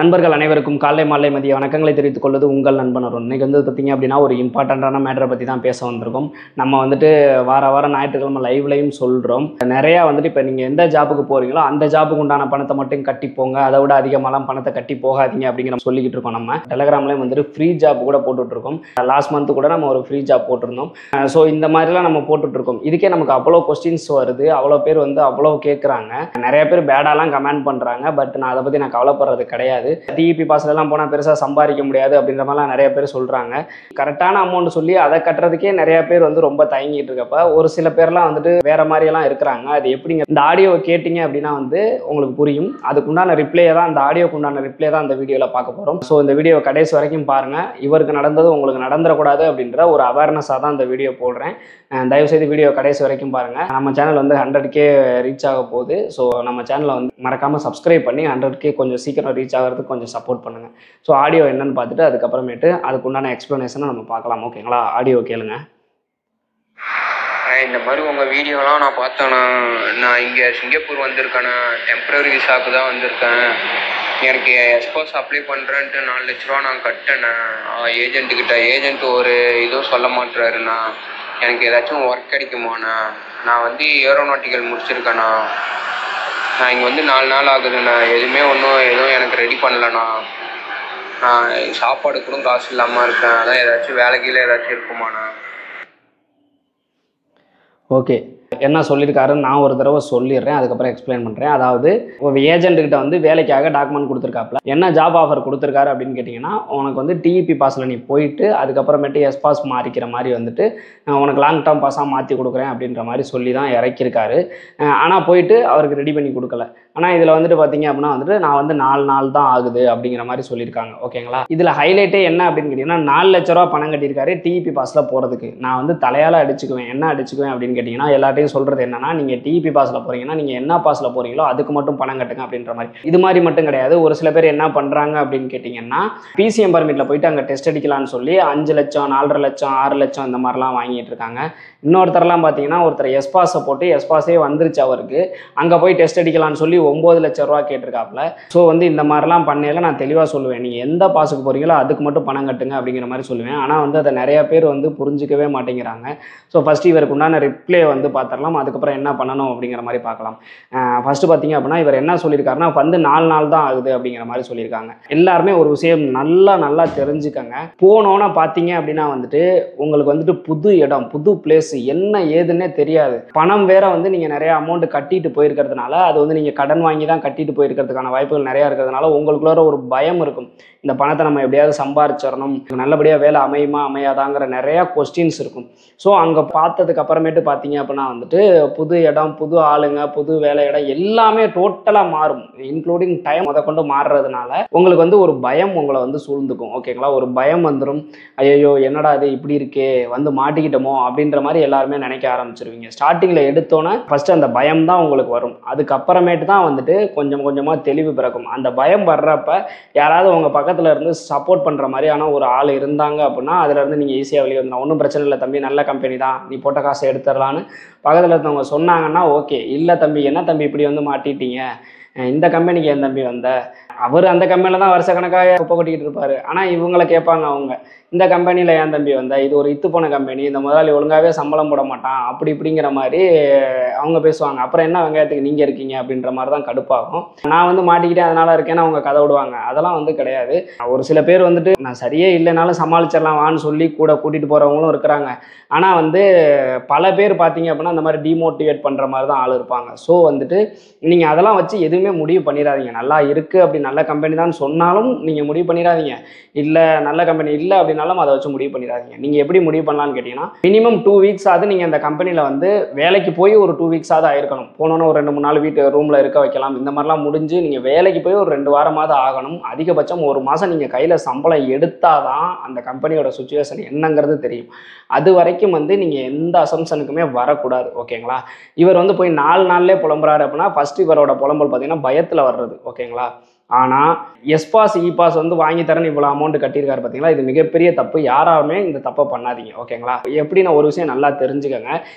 நண்பர்கள் அனைவருக்கும் காலை மாலை மதிய வணக்கங்களை தெரிவித்துக் கொள்வது உங்கள் நண்பன் அருண். இன்னைக்கு வந்து பார்த்தீங்க அப்படின்னா ஒரு இம்பார்ட்டண்ட்டான மேட்டரை பற்றி தான் பேச வந்திருக்கோம். நம்ம வந்துட்டு வாரம் ஞாயிற்றுக்கிழமை லைவ்லையும் சொல்கிறோம். நிறையா வந்துட்டு இப்போ நீங்கள் எந்த ஜாப்புக்கு போகிறீங்களோ அந்த ஜாப்புக்கு உண்டான பணத்தை மட்டும் கட்டி போங்க, அதை விட அதிகமாலாம் பணத்தை கட்டி போகாதீங்க அப்படிங்கிற சொல்லிக்கிட்டு இருக்கோம். நம்ம டெலகிராம்லேயும் வந்துட்டு ஃப்ரீ ஜாப் கூட போட்டுட்ருக்கோம். லாஸ்ட் மந்த்து கூட நம்ம ஒரு ஃப்ரீ ஜாப் போட்டிருந்தோம். ஸோ இந்த மாதிரிலாம் நம்ம போட்டுட்ருக்கோம். இதுக்கே நமக்கு அவ்வளோ கொஸ்டின்ஸ் வருது, அவ்வளோ பேர் வந்து அவ்வளோ கேட்குறாங்க. நிறைய பேர் பேடாலாம் கமெண்ட் பண்ணுறாங்க. பட் நான் அதை பற்றி நான் கவலைப்படுறது கிடையாது. டிஇபி பாஸ்லாம் போனால் பெருசாக சம்பாதிக்க முடியாது அப்படின்ற மாதிரிலாம் நிறைய பேர் சொல்கிறாங்க. கரெக்டான அமௌண்ட் சொல்லி அதை கட்டுறதுக்கே நிறைய பேர் வந்து ரொம்ப தயங்கிட்டு இருக்கப்ப ஒரு சில பேர்லாம் வந்துட்டு வேற மாதிரியெல்லாம் இருக்கிறாங்க. அது எப்படிங்க, இந்த ஆடியோவை கேட்டிங்க அப்படின்னா வந்து உங்களுக்கு புரியும். அதுக்குண்டான ரிப்ளே தான், அந்த ஆடியோக்கு உண்டான ரிப்ளே தான் இந்த வீடியோவில் பார்க்க போகிறோம். ஸோ இந்த வீடியோவை கடைசி வரைக்கும் பாருங்கள். இவருக்கு நடந்தது உங்களுக்கு நடந்துடக்கூடாது அப்படின்ற ஒரு அவேர்னஸாக தான் இந்த வீடியோ போடுறேன். தயவுசெய்து வீடியோ கடைசி வரைக்கும் பாருங்கள். நம்ம சேனல் வந்து 100K ரீச் ஆக போகுது. ஸோ நம்ம சேனலை வந்து மறக்காமல் சப்ஸ்கிரைப் பண்ணி 100K கொஞ்சம் சீக்கிரம் ரீச் ஆகிறதுக்கு கொஞ்சம் சப்போர்ட் பண்ணுங்கள். ஸோ ஆடியோ என்னன்னு பார்த்துட்டு அதுக்கப்புறமேட்டு அதுக்குண்டான எக்ஸ்ப்ளனேஷனை நம்ம பார்க்கலாம். ஓகேங்களா? ஆடியோ கேளுங்க. இந்த மாதிரி உங்கள் வீடியோலாம் நான் பார்த்தேண்ணா. நான் இங்கே சிங்கப்பூர் வந்திருக்கேண்ணா. டெம்பரரி விசாவுக்கு தான் வந்திருக்கேன். எனக்கு எஸ்பாஸ் அப்ளை பண்ணுறேன்ட்டு 4 லட்ச ரூபா நான் கட்டினேண்ணா ஏஜென்ட்டுக்கிட்ட. ஏஜென்ட் ஒரு இதுவும் சொல்ல மாட்டுறாருண்ணா. எனக்கு ஏதாச்சும் ஒர்க் கிடைக்குமாண்ணா? நான் வந்து ஏரோநாட்டிக்கல் முடிச்சிருக்கேண்ணா. நான் இங்கே வந்து 4 நாள் ஆகுதுண்ணா. எதுவும் எனக்கு ரெடி பண்ணலண்ணா. நான் சாப்பாடு கூட காசு இல்லாமல் இருக்கேன். அதான் ஏதாச்சும் வேலைக்கீழே ஏதாச்சும் இருக்குமாண்ணா? ஓகே, என்ன சொல்லியிருக்காருன்னு நான் ஒரு தடவை சொல்லிடுறேன், அதுக்கப்புறம் எக்ஸ்பிளைன் பண்ணுறேன். அதாவது ஒரு ஏஜென்ட்டுக்கிட்ட வந்து வேலைக்காக டாக்குமெண்ட் கொடுத்துருக்காப்புல. என்ன ஜாப் ஆஃபர் கொடுத்துருக்காரு அப்படின்னு கேட்டிங்கன்னா, உனக்கு வந்து டிஇபி பாஸில் நீ போயிட்டு அதுக்கப்புறமேட்டு எஸ்பாஸ் மாறிக்கிற மாதிரி வந்துட்டு உனக்கு லாங் டேர்ம் பாஸாக மாற்றி கொடுக்குறேன் அப்படின்ற மாதிரி சொல்லி தான் இறக்கியிருக்காரு. ஆனால் போயிட்டு அவருக்கு ரெடி பண்ணி கொடுக்கல. ஆனால் இதில் வந்துட்டு பார்த்தீங்க அப்படின்னா வந்துட்டு நான் வந்து 4 நாள் தான் ஆகுது அப்படிங்கிற மாதிரி சொல்லியிருக்காங்க. ஓகேங்களா? இதில் ஹைலைட்டே என்ன அப்படின்னு கேட்டிங்கன்னா, 4 லட்ச ரூபா பணம் கட்டியிருக்காரு டிஇபி பாஸில் போகிறதுக்கு. நான் வந்து தலையால் அடிச்சுக்குவேன். என்ன அடிச்சுக்குவேன் அப்படின்னு கேட்டிங்கன்னா, எல்லாத்தையும் சொல்கிறது என்னன்னா, நீங்கள் டிஇபி பாஸில் போகிறீங்கன்னா நீங்கள் என்ன பாஸில் போகிறீங்களோ அதுக்கு மட்டும் பணம் கட்டுங்க அப்படின்ற மாதிரி. இது மாதிரி மட்டும் கிடையாது. ஒரு சில பேர் என்ன பண்ணுறாங்க அப்படின்னு கேட்டிங்கன்னா, பிசிஎம் பர்மிட்டில் போயிட்டு அங்கே டெஸ்ட் அடிக்கலான்னு சொல்லி 5 லட்சம் 4.5 லட்சம் 6 லட்சம் இந்த மாதிரிலாம் வாங்கிட்டு இருக்காங்க. இன்னொருத்தரெல்லாம் பார்த்தீங்கன்னா, ஒருத்தர் எஸ்பாஸை போட்டு எஸ்பாஸே வந்துருச்சு அவருக்கு, அங்கே போய் டெஸ்ட் அடிக்கலான்னு சொல்லி 9 லட்சம் ரூபா கேட்டிருக்காப்புல. ஸோ வந்து இந்த மாதிரிலாம் பண்ணையில நான் தெளிவாக சொல்லுவேன், நீங்கள் எந்த பாஸுக்கு போகிறீங்களோ அதுக்கு மட்டும் பணம் கட்டுங்க அப்படிங்கிற மாதிரி சொல்லுவேன். ஆனால் வந்து அதை நிறைய பேர் வந்து புரிஞ்சிக்கவே மாட்டேங்கிறாங்க. ஸோ ஃபஸ்ட்டு இவருக்கு உண்டான ரிப்ளே வந்து பார்த்துடலாம், அதுக்கப்புறம் என்ன பண்ணணும் அப்படிங்கிற மாதிரி பார்க்கலாம். ஃபஸ்ட்டு பார்த்தீங்க அப்படின்னா, இவர் என்ன சொல்லியிருக்காருன்னா, வந்து 4 நாள் தான் ஆகுது அப்படிங்கிற மாதிரி சொல்லியிருக்காங்க. எல்லாருமே ஒரு விஷயம் நல்லா தெரிஞ்சுக்கங்க. போனோன்னு பார்த்தீங்க அப்படின்னா வந்துட்டு உங்களுக்கு வந்துட்டு புது இடம், புது பிளேஸ், என்ன ஏதுன்னே தெரியாது. பணம் வேற வந்து நீங்கள் நிறைய அமௌண்ட் கட்டிட்டு போயிருக்கிறதுனால, அது வந்து நீங்கள் கடன் வாங்கி தான் கட்டிட்டு போயிருக்கிறதுக்கான வாய்ப்புகள் நிறையா இருக்கிறதுனால உங்களுக்குள்ள ஒரு பயம் இருக்கும். இந்த பணத்தை நம்ம எப்படியாவது சம்பாரிச்சிடணும், நல்லபடியாக வேலை அமையுமா அமையாதாங்கிற நிறையா கொஸ்டின்ஸ் இருக்கும். ஸோ அங்கே பார்த்ததுக்கு அப்புறமேட்டு பார்த்தீங்க அப்படின்னா வந்துட்டு புது இடம், புது ஆளுங்க, புது வேலை இடம் எல்லாமே டோட்டலாக மாறும். இன்க்ளூடிங் டைம் அதை கொண்டு மாறுறதுனால உங்களுக்கு வந்து ஒரு பயம் உங்களை வந்து சூழ்ந்துக்கும். ஓகேங்களா? ஒரு பயம் வந்துடும். ஐயோ என்னடா இது இப்படி இருக்கே, வந்து மாட்டிக்கிட்டோமோ அப்படின்ற மாதிரி எல்லாருமே நினைக்க ஆரம்பிச்சிருவீங்க. ஸ்டார்டிங்கில் எடுத்தோன்னே ஃபஸ்ட்டு அந்த பயம் தான் உங்களுக்கு வரும். அதுக்கப்புறமேட்டு தான் வந்துட்டு கொஞ்சம் கொஞ்சமாக தெளிவு பிறக்கும். அந்த பயம் வர்றப்ப யாராவது உங்கள் பக்கத்தில் இருந்து சப்போர்ட் பண்ணுற மாதிரியான ஒரு ஆள் இருந்தாங்க அப்படின்னா அதுலேருந்து நீங்கள் ஈஸியாக வெளியே வந்துடலாம். ஒன்றும் பிரச்சனை இல்லை தம்பி, நல்ல கம்பெனி தான், நீ போட்ட காசை எடுத்துடலான்னு பக்கத்தில் இருந்தவங்க சொன்னாங்கன்னா ஓகே. இல்லை தம்பி, என்ன தம்பி இப்படி வந்து மாட்டிட்டீங்க, இந்த கம்பெனிக்கு என் தம்பி வந்த, அவர் அந்த கம்பெனியில் தான் வருஷக்கணக்காக குப்பை கொட்டிக்கிட்டு இருப்பார். ஆனால் இவங்களை கேட்பாங்க அவங்க, இந்த கம்பெனியில் ஏன் தம்பி வந்த, இது ஒரு இத்து போன கம்பெனி, இந்த முதலாளி ஒழுங்காகவே சம்பளம் போட மாட்டான், அப்படி இப்படிங்கிற மாதிரி அவங்க பேசுவாங்க. அப்புறம் என்ன வெங்காயத்துக்கு நீங்கள் இருக்கீங்க அப்படின்ற மாதிரி தான் கடுப்பாகும். நான் வந்து மாட்டிக்கிட்டே அதனால் இருக்கேன்னு அவங்க கதை விடுவாங்க. அதெல்லாம் வந்து கிடையாது. ஒரு சில பேர் வந்துட்டு நான் சரியே இல்லைனாலும் சமாளிச்சிடலாம் வான்னு சொல்லி கூட கூட்டிகிட்டு போகிறவங்களும் இருக்கிறாங்க. ஆனால் வந்து பல பேர் பார்த்தீங்க அப்படின்னா அந்த மாதிரி டிமோட்டிவேட் பண்ணுற மாதிரி தான் ஆள் இருப்பாங்க. ஸோ வந்துட்டு நீங்கள் அதெல்லாம் வச்சு எதுவுமே முடிவு பண்ணிடாதீங்க. நல்லா இருக்குது அப்படி நல்ல கம்பெனி தான் சொன்னாலும் நீங்கள் முடிவு பண்ணிடாதீங்க. இல்லை நல்ல கம்பெனி இல்லை அப்படின்னாலும் அதை வச்சு முடிவு பண்ணிடாதீங்க. நீங்கள் எப்படி முடிவு பண்ணலான்னு கேட்டிங்கன்னா, மினிமம் 2 வீக்ஸ் ஆகுது நீங்கள் அந்த கம்பெனியில் வந்து வேலைக்கு போய் ஒரு 2 வீக்ஸ் ஆகுது ஆயிருக்கணும். போனோன்னு ஒரு 2-3 நாள் வீட்டு ரூமில் இருக்க வைக்கலாம். இந்த மாதிரிலாம் முடிஞ்சு நீங்கள் வேலைக்கு போய் ஒரு 2 வாரமாவது ஆகணும். அதிகபட்சம் 1 மாதம் நீங்கள் கையில் சம்பளம் எடுத்தால் தான் அந்த கம்பெனியோட சுச்சுவேஷன் என்னங்கிறது தெரியும். அது வரைக்கும் வந்து நீங்கள் எந்த அசம்ஷனுக்குமே வரக்கூடாது. ஓகேங்களா? இவர் வந்து போய் 4 நாள்லேயே புலம்புறாரு அப்படின்னா ஃபஸ்ட்டு இவரோட புலம்பல் பார்த்தீங்கன்னா பயத்தில் வர்றது. ஓகேங்களா? ஆனால் எஸ்பாஸ் இபாஸ் வந்து வாங்கி தரேன்னு இவ்வளோ அமௌண்ட் கட்டியிருக்காரு பார்த்தீங்களா, இது மிகப்பெரிய தப்பு. யாராலுமே இந்த தப்பை பண்ணாதீங்க. ஓகேங்களா? எப்படின்னா ஒரு விஷயம் நல்லா தெரிஞ்சுக்கங்க.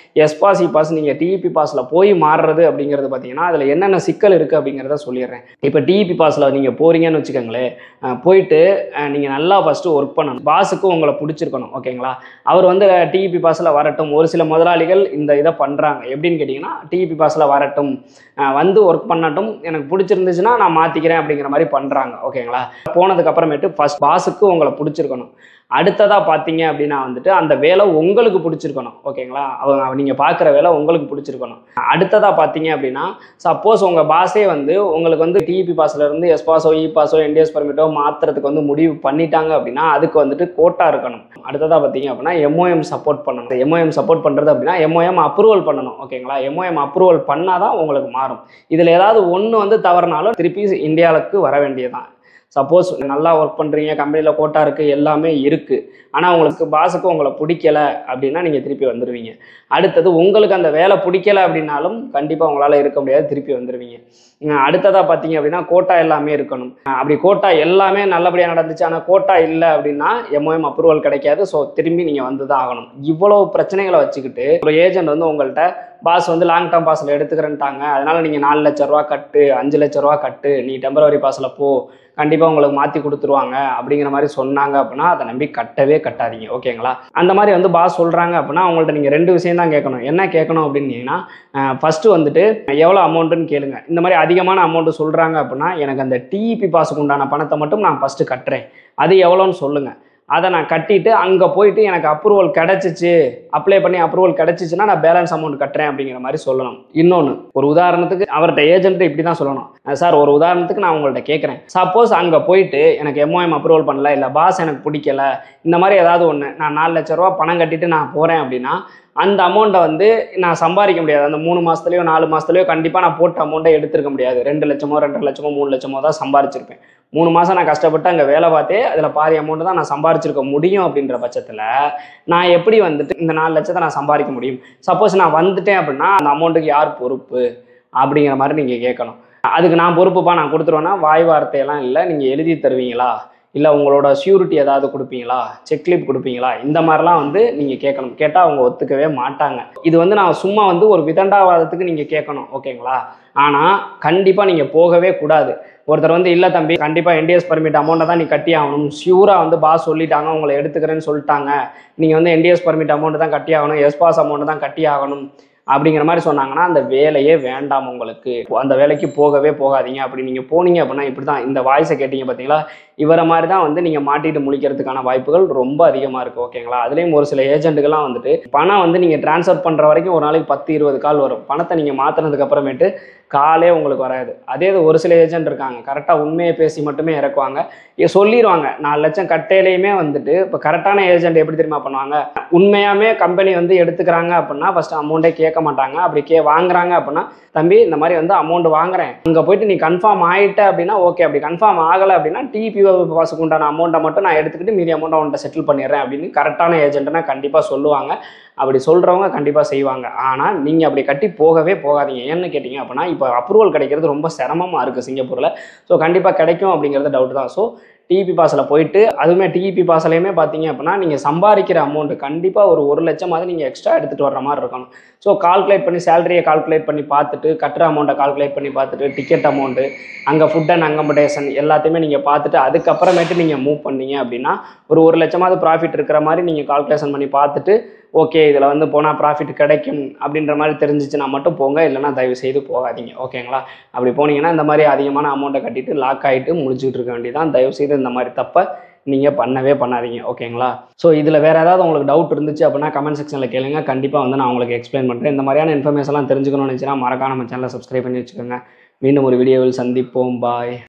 எஸ்பாஸ் இபாஸ் நீங்கள் டிஇபி பாஸில் போய் மாறுறது அப்படிங்கிறது பார்த்தீங்கன்னா அதில் என்னென்ன சிக்கல் இருக்குது அப்படிங்கிறத சொல்லிடுறேன். இப்போ டிஇபி பாஸில் நீங்கள் போகிறீங்கன்னு வச்சுக்கோங்களேன், போயிட்டு நீங்கள் நல்லா ஃபஸ்ட்டு ஒர்க் பண்ணணும். பாஸுக்கு உங்களை பிடிச்சிருக்கணும். ஓகேங்களா? அவர் வந்து டிஇபி பாஸில் வரட்டும். ஒரு சில முதலாளிகள் இந்த இதை பண்ணுறாங்க. எப்படின்னு கேட்டிங்கன்னா, டிஇபி பாஸில் வரட்டும், வந்து ஒர்க் பண்ணட்டும், எனக்கு பிடிச்சிருந்துச்சுன்னா நான் மாற்றிக்கிறேன் அப்படிங்கிற மாதிரி பண்ணுறாங்க. ஓகேங்களா? போனதுக்கு அப்புறமேட்டு ஃபர்ஸ்ட் பாஸுக்கு உங்களை பிடிச்சிருக்கணும். அடுத்ததாக பார்த்தீங்க அப்படின்னா வந்துட்டு அந்த வேலை உங்களுக்கு பிடிச்சிருக்கணும். ஓகேங்களா? நீங்கள் பார்க்குற வேலை உங்களுக்கு பிடிச்சிருக்கணும். அடுத்ததாக பார்த்தீங்க அப்படின்னா, சப்போஸ் உங்கள் பாஸே வந்து உங்களுக்கு வந்து டிஇபி பாஸ்லேருந்து எஸ்பாஸோ இபாஸோ என்டிஎஸ் பர்மிட்டோ மாற்றுறதுக்கு வந்து முடிவு பண்ணிட்டாங்க அப்படின்னா அதுக்கு வந்துட்டு கோட்டா இருக்கணும். அடுத்ததாக பார்த்தீங்க அப்படின்னா எம்ஓஎம் சப்போர்ட் பண்ணணும். எம்ஓஎம் சப்போர்ட் பண்ணுறது அப்படின்னா எம்ஓஎம் அப்ரூவல் பண்ணணும். ஓகேங்களா? எம்ஓஎம் அப்ரூவல் பண்ணால் தான் உங்களுக்கு மாறும். இதில் ஏதாவது ஒன்று வந்து தவறுனாலும் திருப்பி இந்தியாவுக்கு வர வேண்டியதான். சப்போஸ் நல்லா ஒர்க் பண்ணுறீங்க, கம்பெனியில் கோட்டா இருக்குது, எல்லாமே இருக்குது, ஆனால் உங்களுக்கு பாஸுக்கு உங்களை பிடிக்கலை அப்படின்னா நீங்கள் திருப்பி வந்துடுவீங்க. அடுத்தது உங்களுக்கு அந்த வேலை பிடிக்கலை அப்படின்னாலும் கண்டிப்பாக உங்களால் இருக்க முடியாது, திருப்பி வந்துடுவீங்க. அடுத்ததாக பார்த்தீங்க அப்படின்னா கோட்டா எல்லாமே இருக்கணும். அப்படி கோட்டா எல்லாமே நல்லபடியாக நடந்துச்சு, ஆனால் கோட்டா இல்லை அப்படின்னா எம்ஓஎம் அப்ரூவல் கிடைக்காது. ஸோ திரும்பி நீங்கள் வந்து தான் ஆகணும். இவ்வளோ பிரச்சனைகளை வச்சுக்கிட்டு ஒரு ஏஜென்ட் வந்து உங்கள்கிட்ட பாஸ் வந்து லாங் டேர்ம் பாஸில் எடுத்துக்கிறேன்ட்டாங்க, அதனால் நீங்கள் 4 லட்ச ரூபா கட்டு, 5 லட்ச ரூபா கட்டு, நீ டெம்பரவரி பாஸில் போ, கண்டிப்பாக உங்களுக்கு மாற்றி கொடுத்துருவாங்க அப்படிங்கிற மாதிரி சொன்னாங்க அப்படின்னா அதை நம்பி கட்டவே கட்டாதீங்க. ஓகேங்களா? அந்த மாதிரி வந்து பாஸ் சொல்கிறாங்க அப்படின்னா அவங்கள்ட்ட நீங்கள் 2 விஷயம் தான் கேட்கணும். என்ன கேட்கணும் அப்படின்னீங்கன்னா, ஃபஸ்ட்டு வந்துட்டு எவ்வளோ அமௌண்ட்டுன்னு கேளுங்க. இந்த மாதிரி அதிகமான அமௌண்ட்டு சொல்கிறாங்க அப்படின்னா எனக்கு அந்த டிஇபி பாஸுக்கு உண்டான பணத்தை மட்டும் நான் ஃபஸ்ட்டு கட்டுறேன், அது எவ்வளோன்னு சொல்லுங்கள். அதை நான் கட்டிட்டு அங்கே போயிட்டு எனக்கு அப்ரூவல் கிடச்சிச்சு, அப்ளை பண்ணி அப்ரூவல் கிடச்சிச்சுன்னா நான் பேலன்ஸ் அமௌண்ட் கட்டுறேன் அப்படிங்கிற மாதிரி சொல்லணும். இன்னொன்று, ஒரு உதாரணத்துக்கு அவர்கிட்ட ஏஜென்ட் இப்படி தான் சொல்லணும். சார் ஒரு உதாரணத்துக்கு நான் உங்கள்கிட்ட கேட்குறேன், சப்போஸ் அங்கே போயிட்டு எனக்கு எம்ஓஎம் அப்ரூவல் பண்ணல, இல்லை பாஸ் எனக்கு பிடிக்கல, இந்த மாதிரி ஏதாவது ஒன்று, நான் 4 லட்ச ரூபா பணம் கட்டிட்டு நான் போகிறேன் அப்படின்னா அந்த அமௌண்ட்டை வந்து நான் சம்பாதிக்க முடியாது. அந்த 3 மாதத்துலையோ 4 மாதத்துலையோ கண்டிப்பாக நான் போட்ட அமௌண்ட்டை எடுத்துருக்க முடியாது. 2 லட்சமோ 2.5 லட்சமோ 3 லட்சமோ தான் சம்பாரிச்சிருப்பேன். 3 மாதம் நான் கஷ்டப்பட்டு அங்கே வேலை பார்த்தே அதில் பாதி அமௌண்ட்டு தான் நான் சம்பாரிச்சிருக்க முடியும். அப்படின்ற பட்சத்தில் நான் எப்படி வந்துட்டு இந்த 4 லட்சத்தை நான் சம்பாதிக்க முடியும்? சப்போஸ் நான் வந்துட்டேன் அப்படின்னா அந்த அமௌண்ட்டுக்கு யார் பொறுப்பு அப்படிங்கிற மாதிரி நீங்கள் கேட்கணும். அதுக்கு நான் பொறுப்புப்பா, நான் கொடுத்துருவேன்னா வாய் வார்த்தையெல்லாம் இல்லை, நீங்கள் எழுதி தருவீங்களா, இல்லை உங்களோட ஷூரிட்டி ஏதாவது கொடுப்பீங்களா, செக்லிப் கொடுப்பீங்களா, இந்த மாதிரிலாம் வந்து நீங்கள் கேட்கணும். கேட்டால் அவங்க ஒத்துக்கவே மாட்டாங்க. இது வந்து நான் சும்மா வந்து ஒரு விதண்டாவாதத்துக்கு நீங்கள் கேட்கணும். ஓகேங்களா? ஆனால் கண்டிப்பாக நீங்கள் போகவே கூடாது. ஒருத்தர் வந்து இல்லை தம்பி, கண்டிப்பாக என்டிஎஸ் பர்மிட் அமௌண்ட்டை தான் நீ கட்டி ஆகணும், ஷியூராக வந்து பாஸ் சொல்லிட்டாங்க, உங்களை எடுத்துக்கிறேன்னு சொல்லிட்டாங்க, நீங்கள் வந்து என்டிஎஸ் பர்மிட் அமௌண்ட்டு தான் கட்டி ஆகணும், எஸ்பாஸ் அமௌண்ட்டு தான் கட்டி ஆகணும் அப்படிங்கிற மாதிரி சொன்னாங்கன்னா அந்த வேலையே வேண்டாம் உங்களுக்கு. அந்த வேலைக்கு போகவே போகாதீங்க. அப்படி நீங்கள் போனீங்க அப்படின்னா இப்படி தான் இந்த வாய்ஸை கேட்டீங்க பார்த்தீங்களா, இவரை மாதிரி தான் வந்து நீங்கள் மாட்டிட்டு முழிக்கிறதுக்கான வாய்ப்புகள் ரொம்ப அதிகமாக இருக்குது. ஓகேங்களா? அதுலேயும் ஒரு சில ஏஜென்ட்டுகள்லாம் வந்துட்டு பணம் வந்து நீங்கள் ட்ரான்ஸ்ஃபர் பண்ணுற வரைக்கும் ஒரு நாளைக்கு 10-20 கால் வரும். பணத்தை நீங்கள் மாற்றினதுக்கு அப்புறமேட்டு காலே உங்களுக்கு வராது. அதே ஒரு சில ஏஜென்ட் இருக்காங்க, கரெக்டாக உண்மையை பேசி மட்டுமே இறக்குவாங்க, சொல்லிடுவாங்க 4 லட்சம் கட்டையிலையுமே வந்துட்டு. இப்போ கரெக்டான ஏஜென்ட் எப்படி தெரியுமா பண்ணுவாங்க, உண்மையாமே கம்பெனி வந்து எடுத்துக்கிறாங்க அப்படின்னா ஃபஸ்ட்டு அமௌண்ட்டே கேட்க மாட்டாங்க. அப்படி வாங்குறாங்க அப்படின்னா, தம்பி இந்த மாதிரி வந்து அமௌண்ட் வாங்குறேன், அங்கே போயிட்டு நீ கன்ஃபார்ம் ஆகிட்ட அப்படின்னா ஓகே, அப்படி கன்ஃபார்ம் ஆகலை அப்படின்னா டிபி பாஸுக்கு உண்டான அமௌண்ட்டை மட்டும் நான் எடுத்துக்கிட்டு மீதி அமௌண்ட்டை அவன்கிட்ட செட்டில் பண்ணிடுறேன் அப்படின்னு கரெக்டான ஏஜென்ட்னா கண்டிப்பாக சொல்லுவாங்க. அப்படி சொல்கிறவங்க கண்டிப்பாக செய்வாங்க. ஆனால் நீங்கள் அப்படி கட்டி போகவே போகாதீங்க. ஏன்னு கேட்டிங்க அப்படின்னா இப்போ அப்ரூவல் கிடைக்கிறது ரொம்ப சிரமமாக இருக்குது சிங்கப்பூரில். ஸோ கண்டிப்பாக கிடைக்கும் அப்படிங்கிறது டவுட் தான். ஸோ டிஇபி பாஸில் போயிட்டு, அதுவுமே டிஇபி பாஸ்லையுமே பார்த்தீங்க அப்படின்னா நீங்கள் சம்பாதிக்கிற அமௌண்ட்டு கண்டிப்பாக ஒரு 1 லட்சமாவது நீங்கள் எக்ஸ்ட்ரா எடுத்துகிட்டு வர்ற மாதிரி இருக்கணும். ஸோ கால்குலேட் பண்ணி சேலரியை கால்குலேட் பண்ணி பார்த்துட்டு, கட்டுற அமௌண்ட்டை கால்குலேட் பண்ணி பார்த்துட்டு, டிக்கெட் அமௌண்ட்டு, அங்கே ஃபுட் அண்ட் அக்கமடேஷன் எல்லாத்தையுமே நீங்கள் பார்த்துட்டு அதுக்கப்புறமேட்டு நீங்கள் மூவ் பண்ணீங்க அப்படின்னா ஒரு 1 லட்சமாவது ப்ராஃபிட் இருக்கிற மாதிரி நீங்கள் கால்குலேஷன் பண்ணி பார்த்துட்டு, ஓகே இதில் வந்து போனால் ப்ராஃபிட் கிடைக்கும் அப்படின்ற மாதிரி தெரிஞ்சிச்சுன்னா மட்டும் போங்க, இல்லைனா தயவு செய்து போகாதீங்க. ஓகேங்களா? அப்படி போனீங்கன்னா இந்த மாதிரி அதிகமான அமௌண்ட்டை கட்டிட்டு லாக் ஆகிட்டு முடிச்சுட்டு இருக்க வேண்டியதான். தயவு செய்து இந்த மாதிரி தப்பை நீங்கள் பண்ணவே பண்ணாதீங்க. ஓகேங்களா? ஸோ இதில் வேறு ஏதாவது உங்களுக்கு டவுட் இருந்துச்சு அப்படின்னா கமெண்ட் செக்ஷனில் கேளுங்க, கண்டிப்பாக வந்து நான் உங்களுக்கு எக்ஸ்பிளைன் பண்ணுறேன். இந்த மாதிரியான இன்ஃபர்மேஷன்லாம் தெரிஞ்சுக்கணும்னு நினச்சின்னா மறக்காம நம்ம சேனலை சப்ஸ்கிரைப் பண்ணி வச்சுக்கோங்க. மீண்டும் ஒரு வீடியோவில் சந்திப்போம். பாய்.